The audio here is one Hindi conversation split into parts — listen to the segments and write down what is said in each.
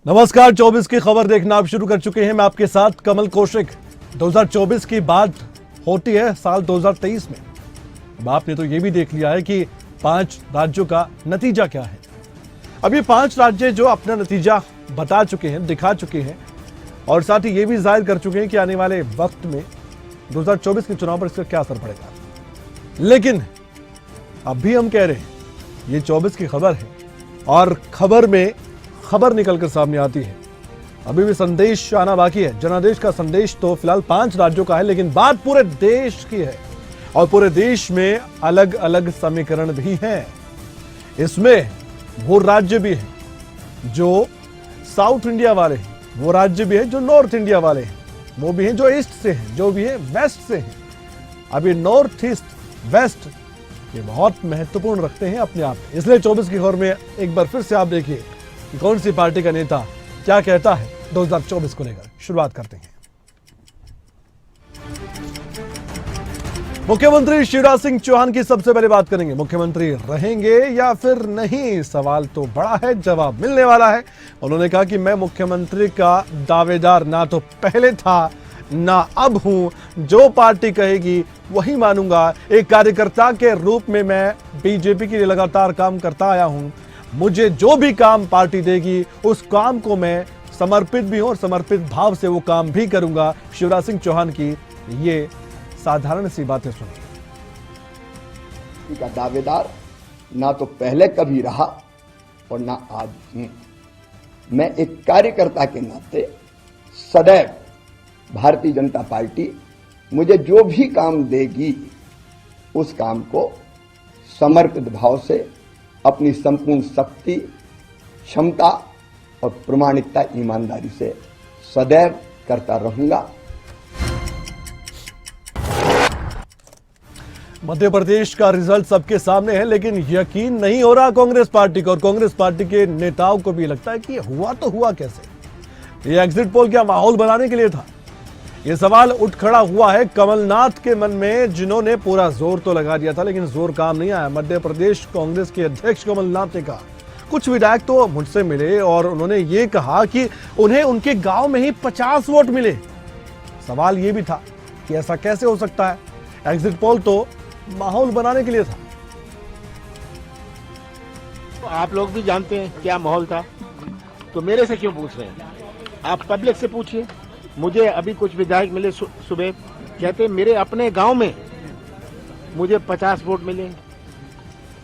नमस्कार, 24 की खबर देखना आप शुरू कर चुके हैं। मैं आपके साथ कमल कौशिक। 2024 की बात होती है साल 2023 में। अब आपने तो ये भी देख लिया है कि 5 राज्यों का नतीजा क्या है। अब ये 5 राज्य जो अपना नतीजा बता चुके हैं, दिखा चुके हैं और साथ ही ये भी जाहिर कर चुके हैं कि आने वाले वक्त में 2024 के चुनाव पर इसका क्या असर पड़ेगा। लेकिन अब भी हम कह रहे हैं ये 24 की खबर है और खबर में खबर निकलकर सामने आती है। अभी भी संदेश आना बाकी है। जनादेश का संदेश तो फिलहाल 5 राज्यों का है, लेकिन बात पूरे देश की है और पूरे देश में अलग अलग समीकरण भी हैं। इसमें वो राज्य भी हैं जो साउथ इंडिया वाले हैं, वो राज्य भी है जो नॉर्थ इंडिया वाले हैं, वो भी हैं जो ईस्ट से हैं, जो भी है वेस्ट से हैं। अब ये नॉर्थ ईस्ट वेस्ट ये बहुत महत्वपूर्ण रखते हैं अपने आप। इसलिए 24 की खबर में एक बार फिर से आप देखिए कि कौन सी पार्टी का नेता क्या कहता है 2024 को लेकर। शुरुआत करते हैं। मुख्यमंत्री शिवराज सिंह चौहान की सबसे पहले बात करेंगे। मुख्यमंत्री रहेंगे या फिर नहीं, सवाल तो बड़ा है, जवाब मिलने वाला है। उन्होंने कहा कि मैं मुख्यमंत्री का दावेदार ना तो पहले था ना अब हूं, जो पार्टी कहेगी वही मानूंगा। एक कार्यकर्ता के रूप में मैं बीजेपी के लिए लगातार काम करता आया हूं। मुझे जो भी काम पार्टी देगी उस काम को मैं समर्पित भी हूं और समर्पित भाव से वो काम भी करूंगा। शिवराज सिंह चौहान की ये साधारण सी बातें सुनिए। का दावेदार ना तो पहले कभी रहा और ना आज हूं। मैं एक कार्यकर्ता के नाते सदैव भारतीय जनता पार्टी मुझे जो भी काम देगी उस काम को समर्पित भाव से अपनी संपूर्ण शक्ति, क्षमता और प्रामाणिकता, ईमानदारी से सदैव करता रहूंगा। मध्य प्रदेश का रिजल्ट सबके सामने है, लेकिन यकीन नहीं हो रहा कांग्रेस पार्टी को, और कांग्रेस पार्टी के नेताओं को भी लगता है कि हुआ तो हुआ कैसे। ये एग्जिट पोल क्या माहौल बनाने के लिए था? ये सवाल उठ खड़ा हुआ है कमलनाथ के मन में, जिन्होंने पूरा जोर तो लगा दिया था लेकिन जोर काम नहीं आया। मध्य प्रदेश कांग्रेस के अध्यक्ष कमलनाथ ने कहा, कुछ विधायक तो मुझसे मिले और उन्होंने ये कहा कि उन्हें उनके गांव में ही 50 वोट मिले। सवाल ये भी था कि ऐसा कैसे हो सकता है? एग्जिट पोल तो माहौल बनाने के लिए था। तो आप लोग भी जानते हैं क्या माहौल था, तो मेरे से क्यों पूछ रहे हैं? आप पब्लिक से पूछिए। मुझे अभी कुछ विधायक मिले सुबह, कहते मेरे अपने गांव में मुझे 50 वोट मिले।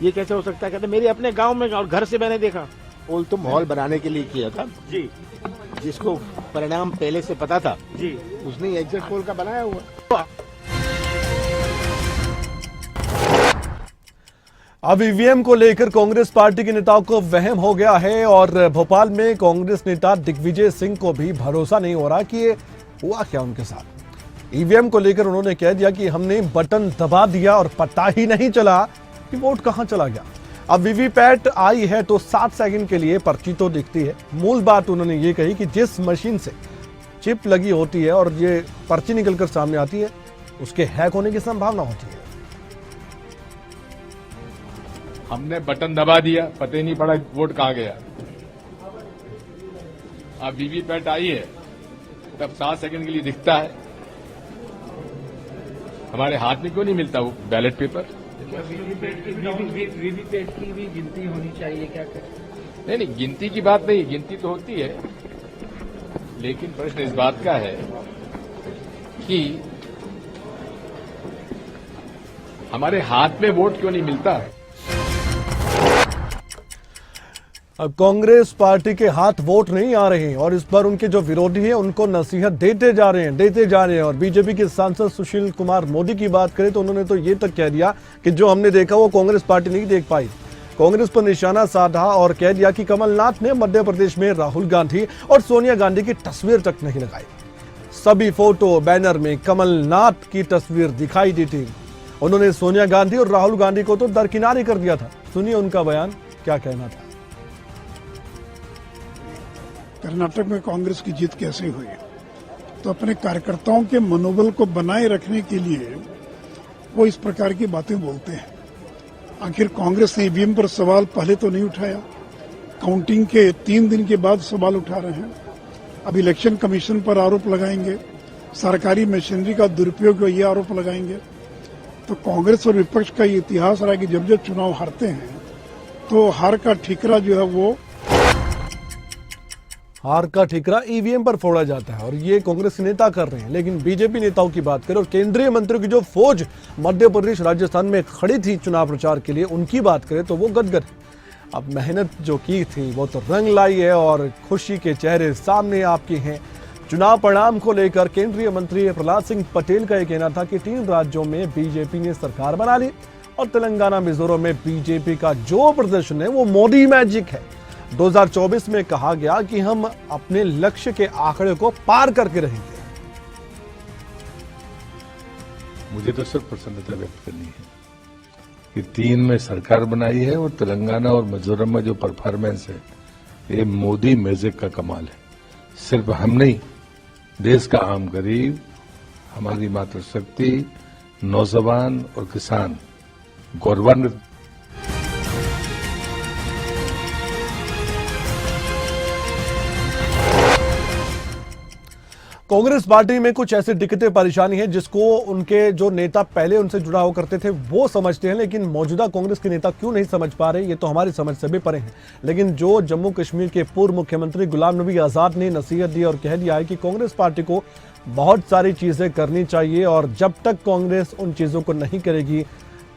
ये कैसे हो सकता है? कहते मेरे अपने गांव में, और घर से मैंने देखा। पोल तो माहौल बनाने के लिए किया था जी, जिसको परिणाम पहले से पता था जी, उसने एग्जिट पोल का बनाया हुआ। अब ईवीएम को लेकर कांग्रेस पार्टी के नेताओं को वहम हो गया है और भोपाल में कांग्रेस नेता दिग्विजय सिंह को भी भरोसा नहीं हो रहा कि ये हुआ क्या उनके साथ। ईवीएम को लेकर उन्होंने कह दिया कि हमने बटन दबा दिया और पता ही नहीं चला कि वोट कहां चला गया। अब वीवीपैट आई है तो 7 सेकंड के लिए पर्ची तो दिखती है। मूल बात उन्होंने ये कही कि जिस मशीन से चिप लगी होती है और ये पर्ची निकलकर सामने आती है, उसके हैक होने की संभावना होती है। हमने बटन दबा दिया, पता ही नहीं पड़ा वोट कहां गया। अब वीवीपैट आई है तब 7 सेकंड के लिए दिखता है। हमारे हाथ में क्यों नहीं मिलता वो बैलेट पेपर? वीवीपैट की भी गिनती होनी चाहिए क्या? नहीं, गिनती की बात नहीं, गिनती तो होती है, लेकिन प्रश्न इस बात का है कि हमारे हाथ में वोट क्यों नहीं मिलता। अब कांग्रेस पार्टी के हाथ वोट नहीं आ रहे हैं और इस पर उनके जो विरोधी हैं उनको नसीहत देते जा रहे हैं। और बीजेपी के सांसद सुशील कुमार मोदी की बात करें तो उन्होंने तो ये तक कह दिया कि जो हमने देखा वो कांग्रेस पार्टी नहीं देख पाई। कांग्रेस पर निशाना साधा और कह दिया कि कमलनाथ ने मध्य प्रदेश में राहुल गांधी और सोनिया गांधी की तस्वीर तक नहीं लगाई। सभी फोटो बैनर में कमलनाथ की तस्वीर दिखाई दी थी। उन्होंने सोनिया गांधी और राहुल गांधी को तो दरकिनार कर दिया था। सुनिए उनका बयान, क्या कहना था। कर्नाटक में कांग्रेस की जीत कैसे हुई, तो अपने कार्यकर्ताओं के मनोबल को बनाए रखने के लिए वो इस प्रकार की बातें बोलते हैं। आखिर कांग्रेस ने ईवीएम पर सवाल पहले तो नहीं उठाया, काउंटिंग के 3 दिन के बाद सवाल उठा रहे हैं। अब इलेक्शन कमीशन पर आरोप लगाएंगे, सरकारी मशीनरी का दुरुपयोग ये आरोप लगाएंगे। तो कांग्रेस और विपक्ष का ये इतिहास रहा कि जब जब चुनाव हारते हैं तो हार का ठिकरा जो है वो हार का ठिकरा ईवीएम पर फोड़ा जाता है और ये कांग्रेस नेता कर रहे हैं। लेकिन बीजेपी नेताओं की बात करें और केंद्रीय मंत्रियों की जो फौज मध्य प्रदेश राजस्थान में खड़ी थी चुनाव प्रचार के लिए, उनकी बात करें तो वो गदगद है। अब मेहनत जो की थी वो तो रंग लाई है और खुशी के चेहरे सामने आपके हैं। चुनाव परिणाम को लेकर केंद्रीय मंत्री प्रहलाद सिंह पटेल का यह कहना था कि 3 राज्यों में बीजेपी ने सरकार बना ली और तेलंगाना मिजोरम में बीजेपी का जो प्रदर्शन है वो मोदी मैजिक है। 2024 में कहा गया कि हम अपने लक्ष्य के आंकड़े को पार करके रहेंगे। मुझे तो सिर्फ प्रसन्नता व्यक्त करनी है कि 3 में सरकार बनाई है और तेलंगाना और मिजोरम में जो परफॉर्मेंस है ये मोदी मैजिक का कमाल है। सिर्फ हम नहीं, देश का आम गरीब, हमारी मातृशक्ति, नौजवान और किसान गौरवान्वित। कांग्रेस पार्टी में कुछ ऐसी दिक्कतें परेशानी है जिसको उनके जो नेता पहले उनसे जुड़ा हुआ करते थे वो समझते हैं, लेकिन मौजूदा कांग्रेस के नेता क्यों नहीं समझ पा रहे ये तो हमारी समझ से भी परे हैं। लेकिन जो जम्मू कश्मीर के पूर्व मुख्यमंत्री गुलाम नबी आजाद ने नसीहत दी और कह दिया है कि कांग्रेस पार्टी को बहुत सारी चीजें करनी चाहिए और जब तक कांग्रेस उन चीजों को नहीं करेगी,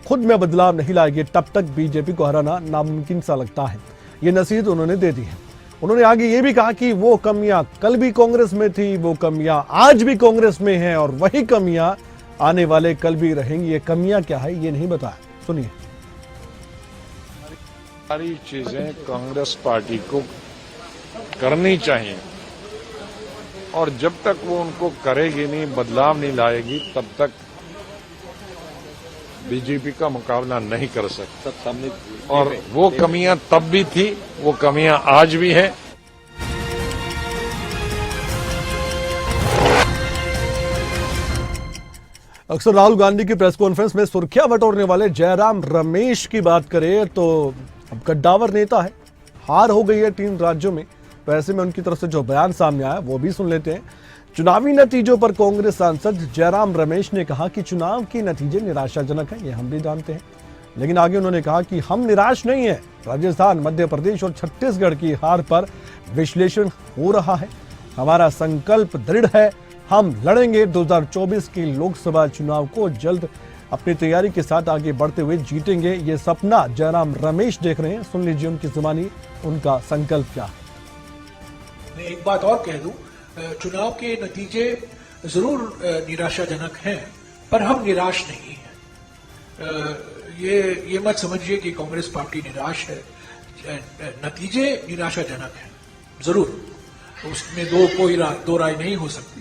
खुद में बदलाव नहीं लाएगी, तब तक बीजेपी को हराना नामुमकिन सा लगता है। ये नसीहत उन्होंने दे दी है। उन्होंने आगे ये भी कहा कि वो कमियां कल भी कांग्रेस में थी, वो कमियां आज भी कांग्रेस में हैं और वही कमियां आने वाले कल भी रहेंगी। ये कमियां क्या है ये नहीं बताया, सुनिए। सारी चीजें कांग्रेस पार्टी को करनी चाहिए और जब तक वो उनको करेगी नहीं, बदलाव नहीं लाएगी, तब तक बीजेपी का मुकाबला नहीं कर सकता। और वो कमियां तब भी थी, वो कमियां आज भी हैं। अक्सर राहुल गांधी की प्रेस कॉन्फ्रेंस में सुर्खियां बटोरने वाले जयराम रमेश की बात करें तो अब कद्दावर नेता है, हार हो गई है 3 राज्यों में। तो ऐसे में उनकी तरफ से जो बयान सामने आया वो भी सुन लेते हैं। चुनावी नतीजों पर कांग्रेस सांसद जयराम रमेश ने कहा कि चुनाव के नतीजे निराशाजनक हैं, ये हम भी जानते हैं, लेकिन आगे उन्होंने कहा कि हम निराश नहीं हैं। राजस्थान, मध्य प्रदेश और छत्तीसगढ़ की हार पर विश्लेषण हो रहा है, हमारा संकल्प दृढ़ है, हम लड़ेंगे। 2024 के लोकसभा चुनाव को जल्द अपनी तैयारी के साथ आगे बढ़ते हुए जीतेंगे, ये सपना जयराम रमेश देख रहे हैं। सुन लीजिए उनकी जुबानी उनका संकल्प क्या है। मैं एक बात और कह दूं, चुनाव के नतीजे जरूर निराशाजनक हैं, पर हम निराश नहीं हैं। ये मत समझिए कि कांग्रेस पार्टी निराश है। नतीजे निराशाजनक हैं जरूर, उसमें दो राय नहीं हो सकती।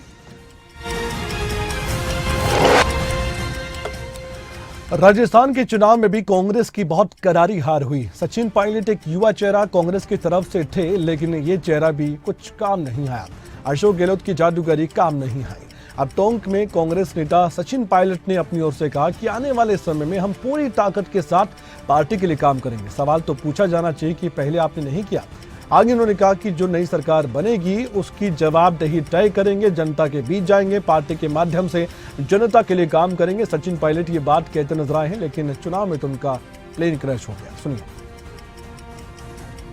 राजस्थान के चुनाव में भी कांग्रेस की बहुत करारी हार हुई। सचिन पायलट एक युवा चेहरा कांग्रेस की तरफ से थे, लेकिन ये चेहरा भी कुछ काम नहीं आया। अशोक गहलोत की जादूगरी काम नहीं आई। अब टोंक में कांग्रेस नेता सचिन पायलट ने अपनी ओर से कहा कि आने वाले समय में हम पूरी ताकत के साथ पार्टी के लिए काम करेंगे। सवाल तो पूछा जाना चाहिए कि पहले आपने नहीं किया। आगे उन्होंने कहा कि जो नई सरकार बनेगी उसकी जवाबदेही तय करेंगे, जनता के बीच जाएंगे, पार्टी के माध्यम से जनता के लिए काम करेंगे। सचिन पायलट ये बात कहते नजर आए हैं, लेकिन चुनाव में तो उनका प्लेन क्रैश हो गया। सुनिए।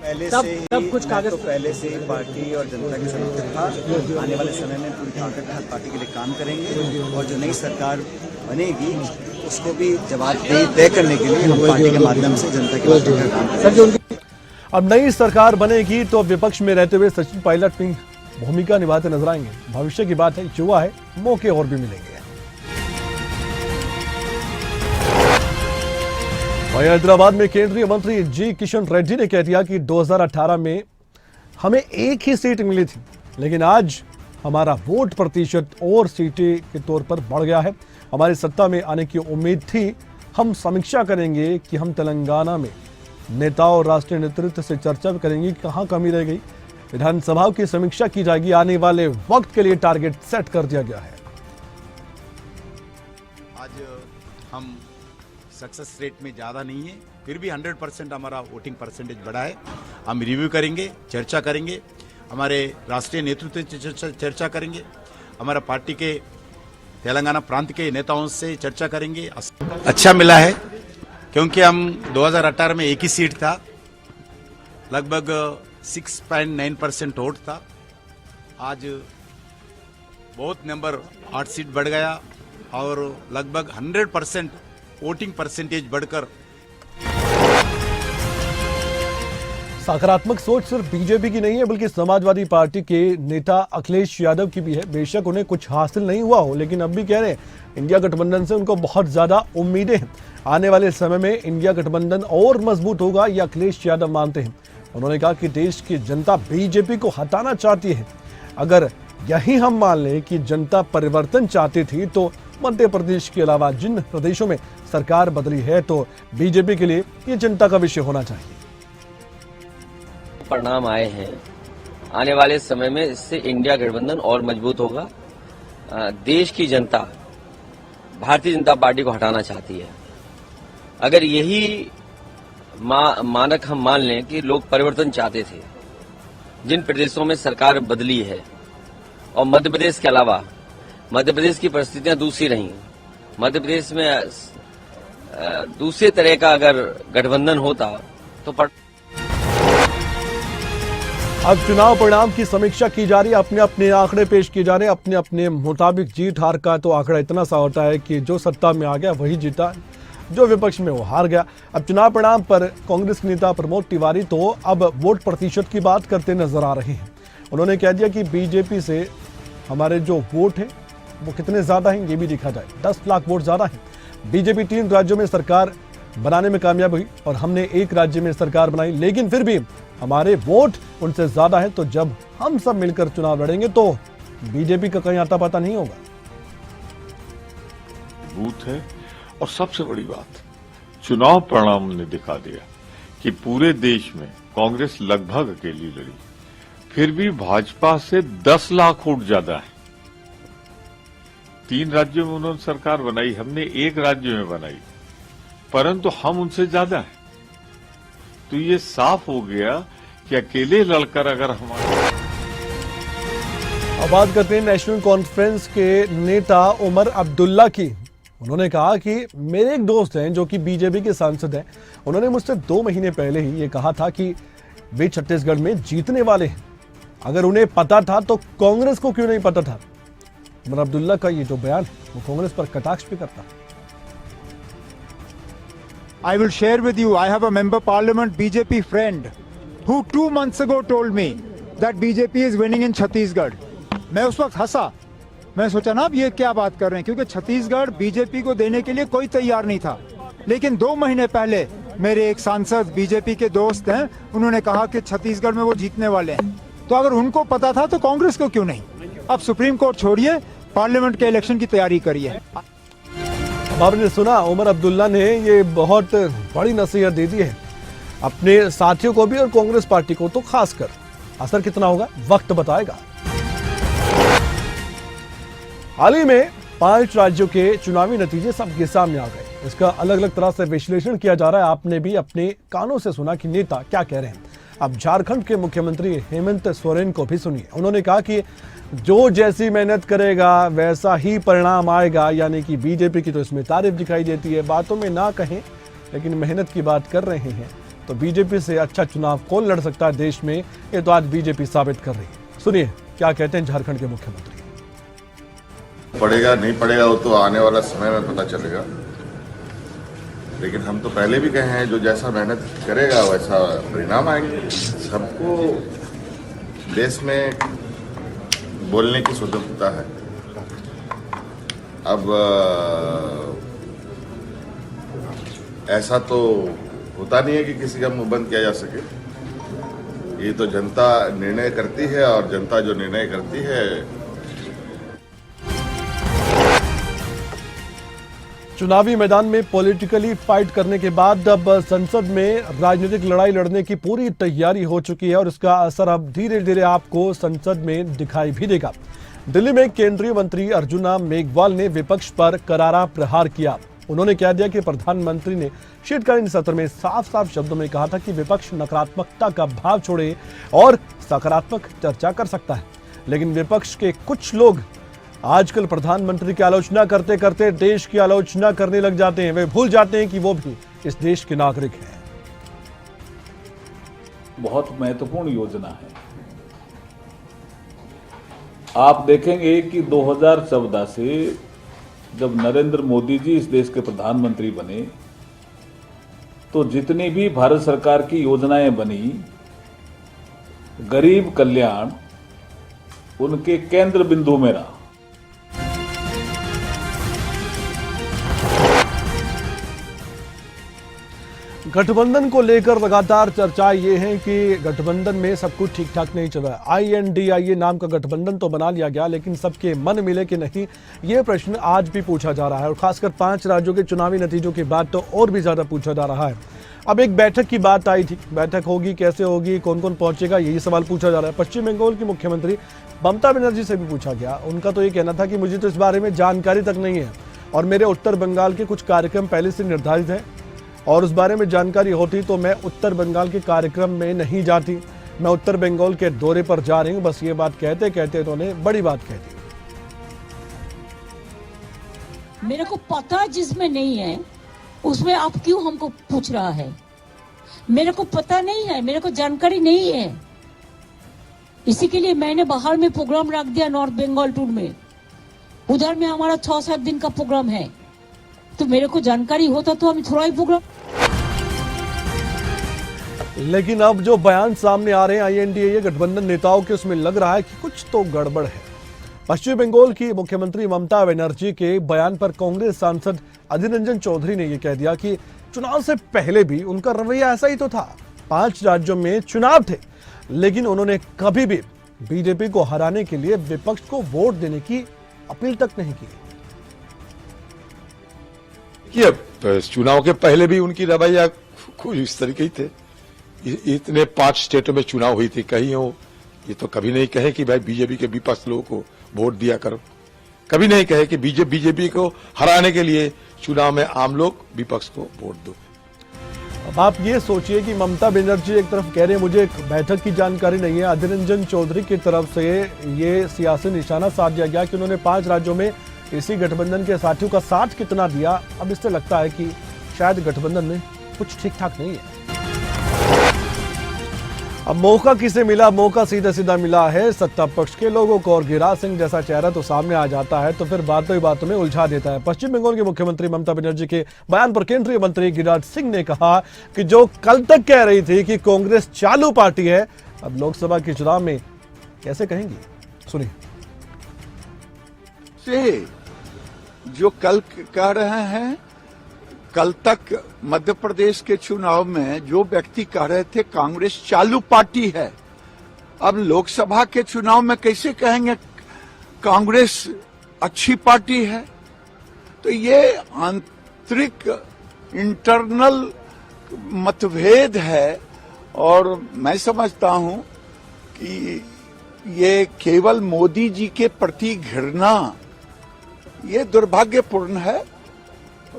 पहले से ही पार्टी और जनता के समर्थन था। आने वाले समय में पूरी ताकत के साथ पार्टी के लिए काम करेंगे और जो नई सरकार बनेगी उसको भी जवाबदेही तय करने के लिए हम पार्टी के माध्यम से जनता के लिए काम करेंगे। अब नई सरकार बनेगी तो विपक्ष में रहते हुए सचिन पायलट अपनी भूमिका निभाते नजर आएंगे। भविष्य की बात है, युवा है, मौके और भी मिलेंगे। वहीं हैदराबाद में केंद्रीय मंत्री जी किशन रेड्डी ने कह दिया कि 2018 में हमें एक ही सीट मिली थी, लेकिन आज हमारा वोट प्रतिशत और सीटें के तौर पर बढ़ गया है। हमारी सत्ता में आने की उम्मीद थी। हम समीक्षा करेंगे कि हम तेलंगाना में नेताओं और राष्ट्रीय नेतृत्व से चर्चा करेंगे कहां कमी रह गई। विधानसभा की समीक्षा की जाएगी। आने वाले वक्त के लिए टारगेट सेट कर दिया गया है। आज हम सक्सेस रेट में ज्यादा नहीं है, फिर भी 100% हमारा वोटिंग परसेंटेज बढ़ा है। हम रिव्यू करेंगे, चर्चा करेंगे, हमारे राष्ट्रीय नेतृत्व से चर्चा करेंगे, हमारा पार्टी के तेलंगाना प्रांत के नेताओं से चर्चा करेंगे। अच्छा मिला है क्योंकि हम 2018 में एक ही सीट था, लगभग 6.9% वोट था। आज बहुत नंबर 8 सीट बढ़ गया और लगभग 100% वोटिंग परसेंटेज बढ़कर। सकारात्मक सोच सिर्फ बीजेपी की नहीं है बल्कि समाजवादी पार्टी के नेता अखिलेश यादव की भी है। बेशक उन्हें कुछ हासिल नहीं हुआ हो, लेकिन अब भी कह रहे हैं इंडिया गठबंधन से उनको बहुत ज्यादा उम्मीदें हैं। आने वाले समय में इंडिया गठबंधन और मजबूत होगा, यह अखिलेश यादव मानते हैं। उन्होंने कहा कि देश की जनता बीजेपी को हटाना चाहती है। अगर यही हम मान लें कि जनता परिवर्तन चाहती थी तो मध्य प्रदेश के अलावा जिन प्रदेशों में सरकार बदली है तो बीजेपी के लिए ये चिंता का विषय होना चाहिए। परिणाम आए हैं, आने वाले समय में इससे इंडिया गठबंधन और मजबूत होगा। देश की जनता भारतीय जनता पार्टी को हटाना चाहती है। अगर यही मानक हम मान लें कि लोग परिवर्तन चाहते थे, जिन प्रदेशों में सरकार बदली है और मध्य प्रदेश के अलावा मध्य प्रदेश की परिस्थितियां दूसरी रही, मध्य प्रदेश में दूसरे तरह का अगर गठबंधन होता तो अब चुनाव परिणाम की समीक्षा की जा रही है, अपने अपने आंकड़े पेश किए जा रहे हैं। अपने अपने मुताबिक जीत हार का तो आंकड़ा इतना सा होता है कि जो सत्ता में आ गया वही जीता, जो विपक्ष में वो हार गया। अब चुनाव परिणाम पर कांग्रेस के नेता प्रमोद तिवारी तो अब वोट प्रतिशत की बात करते नजर आ रहे हैं। उन्होंने कह दिया कि बीजेपी से हमारे जो वोट हैं वो कितने ज्यादा हैं ये भी देखा जाए। 10 लाख वोट ज्यादा हैं। बीजेपी 3 राज्यों में सरकार बनाने में कामयाब हुई और हमने 1 राज्य में सरकार बनाई, लेकिन फिर भी हमारे वोट उनसे ज्यादा है। तो जब हम सब मिलकर चुनाव लड़ेंगे तो बीजेपी का कहीं आता पता नहीं होगा। बूथ है और सबसे बड़ी बात चुनाव परिणाम ने दिखा दिया कि पूरे देश में कांग्रेस लगभग अकेली लड़ी, फिर भी भाजपा से 10 लाख वोट ज्यादा है। 3 राज्यों में उन्होंने सरकार बनाई, हमने 1 राज्य में बनाई, परंतु हम उनसे ज्यादा है। तो ये साफ हो गया कि अकेले लड़कर अगर हमारे। अब बात करते हैं नेशनल कॉन्फ्रेंस के नेता उमर अब्दुल्ला की। उन्होंने कहा कि मेरे एक दोस्त हैं जो कि बीजेपी के सांसद हैं, उन्होंने मुझसे 2 महीने पहले ही ये कहा था कि वे छत्तीसगढ़ में जीतने वाले हैं। अगर उन्हें पता था तो कांग्रेस को क्यों नहीं पता था। उमर अब्दुल्ला का ये जो बयान है वो कांग्रेस पर कटाक्ष भी करता है। I will share with you, I have a member parliament BJP friend who 2 months ago told me that BJP is winning in Chhattisgarh. मैं उस वक्त हंसा, मैं सोचा ना अब ये क्या बात कर रहे हैं, क्योंकि छत्तीसगढ़ बीजेपी को देने के लिए कोई तैयार नहीं था। लेकिन 2 महीने पहले मेरे एक सांसद बीजेपी के दोस्त हैं, उन्होंने कहा कि छत्तीसगढ़ में वो जीतने वाले हैं। तो अगर उनको पता था तो कांग्रेस को क्यों नहीं। अब सुप्रीम कोर्ट छोड़िए, पार्लियामेंट के इलेक्शन की तैयारी करिए। आपने सुना, उमर अब्दुल्ला ने ये बहुत बड़ी नसीहत दे दी है अपने साथियों को भी और कांग्रेस पार्टी को तो खासकर। असर कितना होगा वक्त बताएगा। हाल ही में 5 राज्यों के चुनावी नतीजे सबके सामने आ गए। इसका अलग अलग तरह से विश्लेषण किया जा रहा है। आपने भी अपने कानों से सुना कि नेता क्या कह रहे हैं। अब झारखंड के मुख्यमंत्री हेमंत सोरेन को भी सुनिए। उन्होंने कहा कि जो जैसी मेहनत करेगा वैसा ही परिणाम आएगा, यानी कि बीजेपी की तो इसमें तारीफ दिखाई देती है। बातों में ना कहें लेकिन मेहनत की बात कर रहे हैं तो बीजेपी से अच्छा चुनाव कौन लड़ सकता है देश में, ये तो आज बीजेपी साबित कर रही है। सुनिए क्या कहते हैं झारखंड के मुख्यमंत्री। पड़ेगा नहीं पड़ेगा वो तो आने वाला समय में पता चलेगा, लेकिन हम तो पहले भी कहे हैं जो जैसा मेहनत करेगा वैसा परिणाम आएंगे। सबको देश में बोलने की स्वतंत्रता है। अब ऐसा तो होता नहीं है कि किसी का मुंह बंद किया जा सके। ये तो जनता निर्णय करती है और जनता जो निर्णय करती है। चुनावी मैदान में पॉलिटिकली फाइट करने के बाद अब संसद में राजनीतिक लड़ाई लड़ने की पूरी तैयारी हो चुकी है और इसका असर अब धीरे धीरे आपको संसद में दिखाई भी देगा। दिल्ली में केंद्रीय मंत्री अर्जुना मेघवाल ने विपक्ष पर करारा प्रहार किया। उन्होंने कह दिया कि प्रधानमंत्री ने शीतकालीन सत्र में साफ साफ शब्दों में कहा था कि विपक्ष नकारात्मकता का भाव छोड़े और सकारात्मक चर्चा कर सकता है। लेकिन विपक्ष के कुछ लोग आजकल प्रधानमंत्री की आलोचना करते करते देश की आलोचना करने लग जाते हैं। वे भूल जाते हैं कि वो भी इस देश के नागरिक हैं। बहुत महत्वपूर्ण योजना है। आप देखेंगे कि 2014 से जब नरेंद्र मोदी जी इस देश के प्रधानमंत्री बने तो जितनी भी भारत सरकार की योजनाएं बनी, गरीब कल्याण उनके केंद्र बिंदु में रहा। गठबंधन को लेकर लगातार चर्चा ये है कि गठबंधन में सब कुछ ठीक ठाक नहीं चल रहा है। INDIA नाम का गठबंधन तो बना लिया गया, लेकिन सबके मन मिले कि नहीं, ये प्रश्न आज भी पूछा जा रहा है। और खासकर 5 राज्यों के चुनावी नतीजों के बाद तो और भी ज्यादा पूछा जा रहा है। अब एक बैठक की बात आई थी, बैठक होगी, कैसे होगी, कौन कौन पहुंचेगा, यही सवाल पूछा जा रहा है। पश्चिम बंगाल की मुख्यमंत्री ममता बनर्जी से भी पूछा गया। उनका तो ये कहना था कि मुझे तो इस बारे में जानकारी तक नहीं है और मेरे उत्तर बंगाल के कुछ कार्यक्रम पहले से निर्धारित हैं और उस बारे में जानकारी होती तो मैं उत्तर बंगाल के कार्यक्रम में नहीं जाती। मैं उत्तर बंगाल के दौरे पर जा रही हूं। बस ये बात कहते कहते उन्होंने बड़ी बात कह दी। मेरे को पता जिसमें नहीं है उसमें आप क्यों हमको पूछ रहा है? मेरे को पता नहीं है, मेरे को जानकारी नहीं है। इसी के लिए मैंने बाहर में प्रोग्राम रख दिया नॉर्थ बंगाल टूर में। उधर में हमारा 6-7 दिन का प्रोग्राम है, तो मेरे को जानकारी होता तो हम थोड़ा ही प्रोग्राम। लेकिन अब जो बयान सामने आ रहे हैं INDIA गठबंधन नेताओं के, उसमें लग रहा है कि कुछ तो गड़बड़ है। पश्चिम बंगाल की मुख्यमंत्री ममता बनर्जी के बयान पर कांग्रेस सांसद अधीर रंजन चौधरी ने यह कह दिया कि चुनाव से पहले भी उनका रवैया ऐसा ही तो था। 5 राज्यों में चुनाव थे, लेकिन उन्होंने कभी भी बीजेपी को हराने के लिए विपक्ष को वोट देने की अपील तक नहीं की। चुनाव के पहले भी उनकी रवैया कुछ इस तरीके ही थे। इतने 5 स्टेटों में चुनाव हुई थी, कहीं हो ये तो कभी नहीं कहे कि भाई बीजेपी के विपक्ष लोगों को वोट दिया करो। कभी नहीं कहे कि बीजेपी को हराने के लिए चुनाव में आम लोग विपक्ष को वोट दो। अब आप ये सोचिए कि ममता बनर्जी एक तरफ कह रहे हैं मुझे बैठक की जानकारी नहीं है, अधीर रंजन चौधरी की तरफ से ये सियासी निशाना साध दिया गया कि उन्होंने 5 राज्यों में इसी गठबंधन के साथियों का साथ कितना दिया। अब इससे लगता है कि शायद गठबंधन में कुछ ठीक ठाक नहीं है। अब मौका किसे मिला? मौका सीधा सीधा मिला है सत्ता पक्ष के लोगों को, और गिरिराज सिंह जैसा चेहरा तो सामने आ जाता है तो फिर बातों ही बातों में उलझा देता है। पश्चिम बंगाल के मुख्यमंत्री ममता बनर्जी के बयान पर केंद्रीय मंत्री गिरिराज सिंह ने कहा कि जो कल तक कह रही थी कि कांग्रेस चालू पार्टी है, अब लोकसभा के चुनाव में कैसे कहेंगी? सुनिए। जो कल कह रहे हैं, कल तक मध्य प्रदेश के चुनाव में जो व्यक्ति कह रहे थे कांग्रेस चालू पार्टी है, अब लोकसभा के चुनाव में कैसे कहेंगे कांग्रेस अच्छी पार्टी है? तो ये आंतरिक इंटरनल मतभेद है और मैं समझता हूं कि ये केवल मोदी जी के प्रति घृणा, ये दुर्भाग्यपूर्ण है।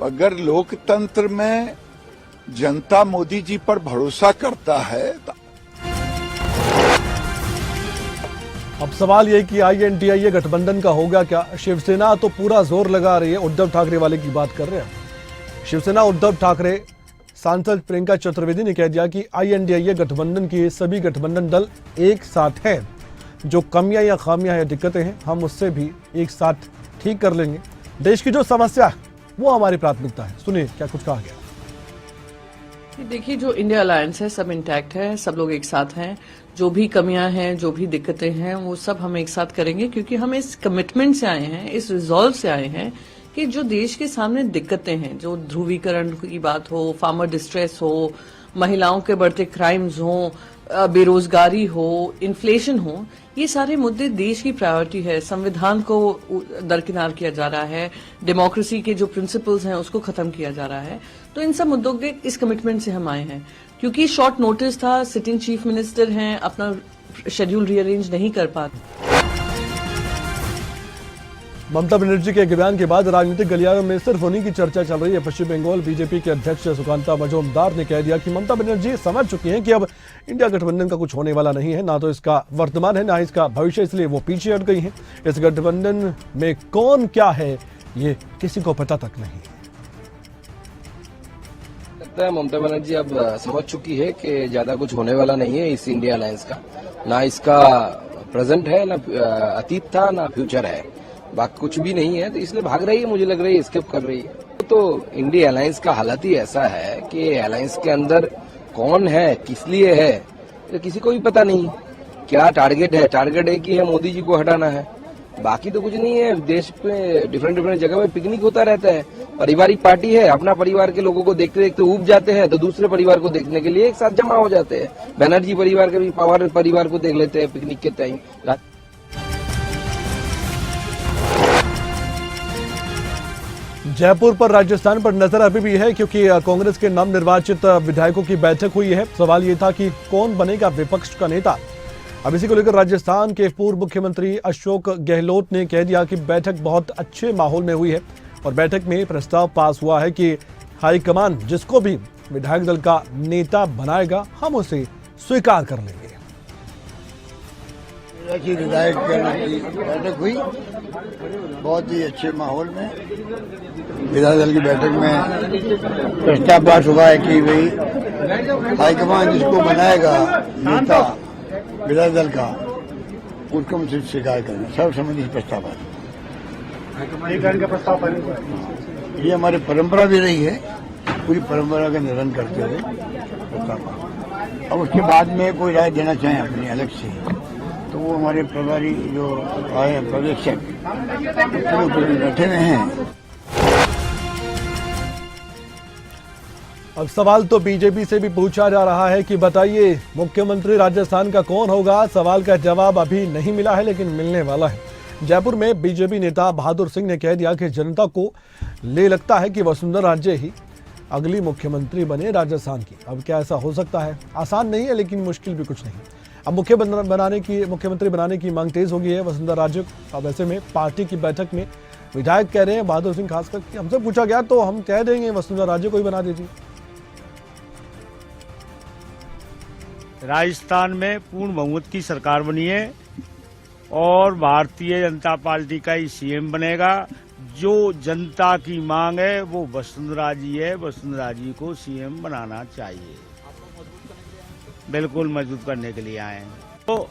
अगर लोकतंत्र में जनता मोदी जी पर भरोसा करता है तो अब सवाल यह कि INDIA गठबंधन का होगा क्या? शिवसेना तो पूरा जोर लगा रही है, उद्धव ठाकरे वाले की बात कर रहे हैं। शिवसेना उद्धव ठाकरे सांसद प्रियंका चतुर्वेदी ने कह दिया कि INDIA गठबंधन के सभी गठबंधन दल एक साथ हैं। जो कमियां या खामियां या दिक्कतें हैं हम उससे भी एक साथ ठीक कर लेंगे। देश की जो समस्या है वो हमारी प्राथमिकता है। सुनिए क्या कुछ कहा गया। देखिए, जो इंडिया अलायंस है सब इंटैक्ट है, सब लोग एक साथ हैं। जो भी कमियां हैं, जो भी दिक्कतें हैं, वो सब हम एक साथ करेंगे, क्योंकि हम इस कमिटमेंट से आए हैं, इस रिजॉल्व से आए हैं कि जो देश के सामने दिक्कतें हैं, जो ध्रुवीकरण की बात हो, फार्मर डिस्ट्रेस हो, महिलाओं के बढ़ते क्राइम्स हो, बेरोजगारी हो, इन्फ्लेशन हो, ये सारे मुद्दे देश की प्रायोरिटी है। संविधान को दरकिनार किया जा रहा है, डेमोक्रेसी के जो प्रिंसिपल्स हैं उसको खत्म किया जा रहा है। तो इन सब मुद्दों के इस कमिटमेंट से हम आए हैं, क्योंकि शॉर्ट नोटिस था, सिटिंग चीफ मिनिस्टर हैं, अपना शेड्यूल रीअरेंज नहीं कर पाते। ममता बनर्जी के बयान के बाद राजनीतिक गलियारों में सिर्फ उन्हीं की चर्चा चल रही है। पश्चिम बंगाल बीजेपी के अध्यक्ष सुकांता मजूमदार ने कह दिया कि ममता बनर्जी समझ चुकी हैं कि अब इंडिया गठबंधन का कुछ होने वाला नहीं है, ना तो इसका वर्तमान है ना इसका भविष्य, इसलिए वो पीछे हट गई हैं। इस गठबंधन में कौन क्या है ये किसी को पता तक नहीं। लगता है ममता बनर्जी अब समझ चुकी है कि ज्यादा कुछ होने वाला नहीं है इस इंडिया अलायंस का, ना इसका प्रेजेंट है, ना अतीत था, ना फ्यूचर है, बाकी कुछ भी नहीं है, तो इसलिए भाग रही है। मुझे लग रही है स्किप कर रही है। तो इंडिया अलायंस का हालत ही ऐसा है कि अलायंस के अंदर कौन है, किस लिए है, तो किसी को भी पता नहीं। क्या टारगेट है? टारगेट एक ही है, मोदी जी को हटाना है, बाकी तो कुछ नहीं है। देश में डिफरेंट जगह में पिकनिक होता रहता है। पारिवारिक पार्टी है, अपना परिवार के लोगों को देखते देखते ऊब जाते हैं, तो दूसरे परिवार को देखने के लिए एक साथ जमा हो जाते हैं। बनर्जी परिवार के भी पवार परिवार को देख लेते हैं पिकनिक के टाइम। जयपुर पर राजस्थान पर नजर अभी भी है, क्योंकि कांग्रेस के नवनिर्वाचित विधायकों की बैठक हुई है। सवाल ये था कि कौन बनेगा विपक्ष का नेता। अब इसी को लेकर राजस्थान के पूर्व मुख्यमंत्री अशोक गहलोत ने कह दिया कि बैठक बहुत अच्छे माहौल में हुई है और बैठक में प्रस्ताव पास हुआ है कि हाईकमान जिसको भी विधायक दल का नेता बनाएगा हम उसे स्वीकार कर लेंगे। विधायक दल की बैठक हुई बहुत ही अच्छे माहौल में। विधायक दल की बैठक में प्रस्ताव पास हुआ है कि भाई हाईकमान जिसको बनाएगा नेता विधायक दल का उसको हम सिर्फ स्वीकार करना, सर्वसम्मति प्रस्ताव का प्रस्ताव। ये हमारी परंपरा भी रही है, पूरी परंपरा का निर्वहन करते हुए प्रस्ताव। अब उसके बाद में कोई राय देना चाहे अपनी अलग से, तो वो हमारे प्रभारी जो आए पर्यवेक्षक बैठे हुए हैं। अब सवाल तो बीजेपी से भी पूछा जा रहा है कि बताइए मुख्यमंत्री राजस्थान का कौन होगा। सवाल का जवाब अभी नहीं मिला है, लेकिन मिलने वाला है। जयपुर में बीजेपी नेता बहादुर सिंह ने कह दिया कि जनता को ले लगता है कि वसुंधरा राजे ही अगली मुख्यमंत्री बने राजस्थान की। अब क्या ऐसा हो सकता है? आसान नहीं है, लेकिन मुश्किल भी कुछ नहीं। अब मुख्यमंत्री बनाने की मांग तेज हो गई है वसुंधरा राजे। अब ऐसे में पार्टी की बैठक में विधायक कह रहे हैं, बहादुर सिंह खासकर, कि हमसे पूछा गया तो हम कह देंगे वसुंधरा राजे को ही बना दीजिए। राजस्थान में पूर्ण बहुमत की सरकार बनी है और भारतीय जनता पार्टी का ही सीएम बनेगा। जो जनता की मांग है वो वसुंधरा जी है, वसुंधरा जी को सीएम बनाना चाहिए। बिल्कुल मजबूत करने के लिए आए हैं। तो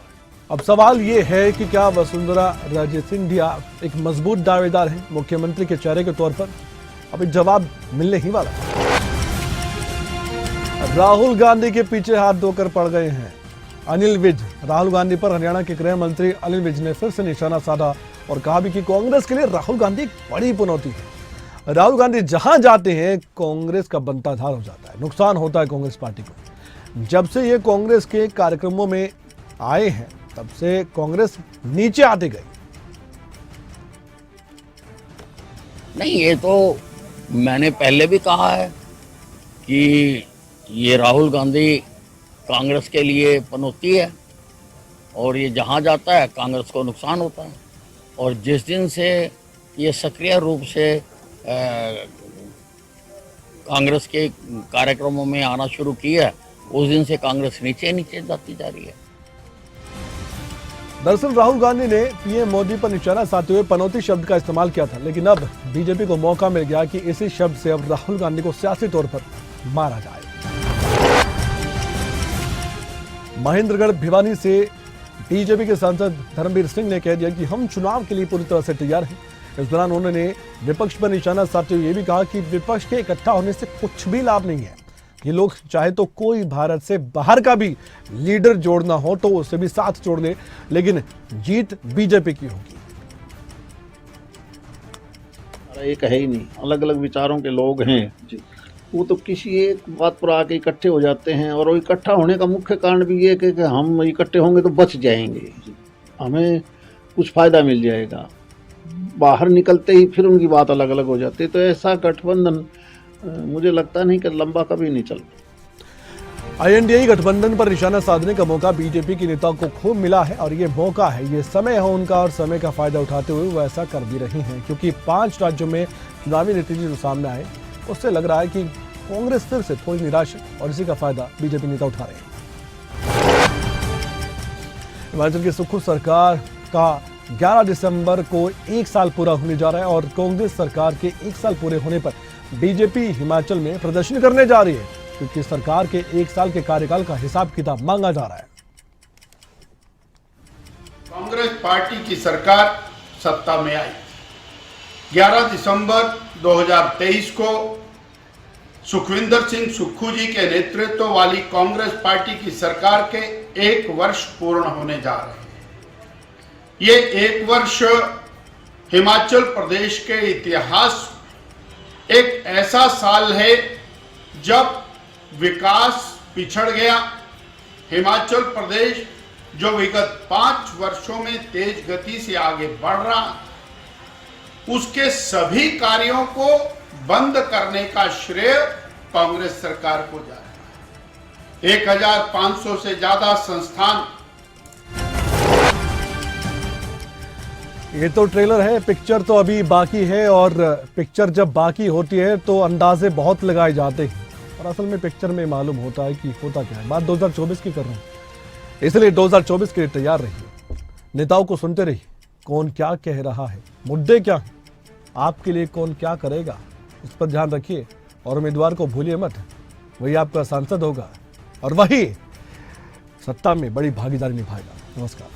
अब सवाल ये है कि क्या वसुंधरा राजे सिंधिया एक मजबूत दावेदार है मुख्यमंत्री के चेहरे के तौर पर? अभी जवाब मिलने ही वाला है। राहुल गांधी के पीछे हाथ धोकर पड़ गए हैं अनिल विज। राहुल गांधी पर हरियाणा के गृह मंत्री अनिल विज ने फिर से निशाना साधा और कहा भी कि कांग्रेस के लिए राहुल गांधी एक बड़ी चुनौती है। राहुल गांधी जहां जाते हैं कांग्रेस का बंटाधार हो जाता है, नुकसान होता है कांग्रेस पार्टी को। जब से ये कांग्रेस के कार्यक्रमों में आए हैं तब से कांग्रेस नीचे आती गई। नहीं, ये तो मैंने पहले भी कहा है कि ये राहुल गांधी कांग्रेस के लिए पनौती है और ये जहां जाता है कांग्रेस को नुकसान होता है। और जिस दिन से ये सक्रिय रूप से कांग्रेस के कार्यक्रमों में आना शुरू किया है, उस दिन से कांग्रेस नीचे नीचे जाती जा रही है। दरअसल राहुल गांधी ने पीएम मोदी पर निशाना साधते हुए पनौती शब्द का इस्तेमाल किया था, लेकिन अब बीजेपी को मौका मिल गया कि इसी शब्द से अब राहुल गांधी को सियासी तौर पर मारा जाए। महेंद्रगढ़ भिवानी से बीजेपी के सांसद धर्मवीर सिंह ने कह दिया कि हम चुनाव के लिए पूरी तरह से तैयार हैं। इस दौरान उन्होंने विपक्ष पर निशाना साधते हुए ये भी कहा कि विपक्ष के इकट्ठा होने से कुछ भी लाभ नहीं है। ये लोग चाहे तो कोई भारत से बाहर का भी लीडर जोड़ना हो तो उससे भी साथ जोड़ ले, लेकिन जीत बीजेपी की होगी। एक है ही नहीं, अलग अलग विचारों के लोग हैं, वो तो किसी एक बात पर आके इकट्ठे हो जाते हैं। और वो इकट्ठा होने का मुख्य कारण भी ये कि हम इकट्ठे होंगे तो बच जाएंगे, हमें कुछ फायदा मिल जाएगा। बाहर निकलते ही फिर उनकी बात अलग अलग हो जाती है। तो ऐसा गठबंधन मुझे लगता नहीं कि लंबा कभी नहीं चल। INDA गठबंधन पर निशाना साधने का मौका बीजेपी के नेताओं को खूब मिला है और ये मौका है, ये समय है उनका और समय का फायदा उठाते हुए वो ऐसा कर भी रहे हैं, क्योंकि 5 राज्यों में चुनावी नतीजे जो सामने आए उससे लग रहा है कि कांग्रेस फिर से थोड़ी निराश है और इसी का फायदा बीजेपी नेता उठा रहे हैं। हिमाचल की सुक्खू सरकार का 11 दिसंबर को 1 साल पूरा होने जा रहा है और कांग्रेस सरकार के 1 साल पूरे होने पर बीजेपी हिमाचल में प्रदर्शन करने जा रही है, क्योंकि सरकार के 1 साल के कार्यकाल का हिसाब किताब मांगा जा रहा है। कांग्रेस पार्टी की सरकार सत्ता में आई। 11 दिसंबर 2023 को सुखविंदर सिंह सुक्खू जी के नेतृत्व वाली कांग्रेस पार्टी की सरकार के 1 वर्ष पूर्ण होने जा रहे हैं। ये 1 वर्ष हिमाचल प्रदेश के इतिहास एक ऐसा साल है जब विकास पिछड़ गया। हिमाचल प्रदेश जो विगत 5 वर्षों में तेज गति से आगे बढ़ रहा, उसके सभी कार्यों को बंद करने का श्रेय कांग्रेस सरकार को जा रहा है। 1500 से ज्यादा संस्थान। ये तो ट्रेलर है, पिक्चर तो अभी बाकी है और पिक्चर जब बाकी होती है तो अंदाजे बहुत लगाए जाते हैं और असल में पिक्चर में मालूम होता है कि होता क्या है। बात 2024 की कर रहे हैं, इसलिए 2024 के लिए तैयार रहिए, नेताओं को सुनते रहिए, कौन क्या कह रहा है, मुद्दे क्या हैं, आपके लिए कौन क्या करेगा, इस पर ध्यान रखिए और उम्मीदवार को भूलिए मत, वही आपका सांसद होगा और वही सत्ता में बड़ी भागीदारी निभाएगा। नमस्कार।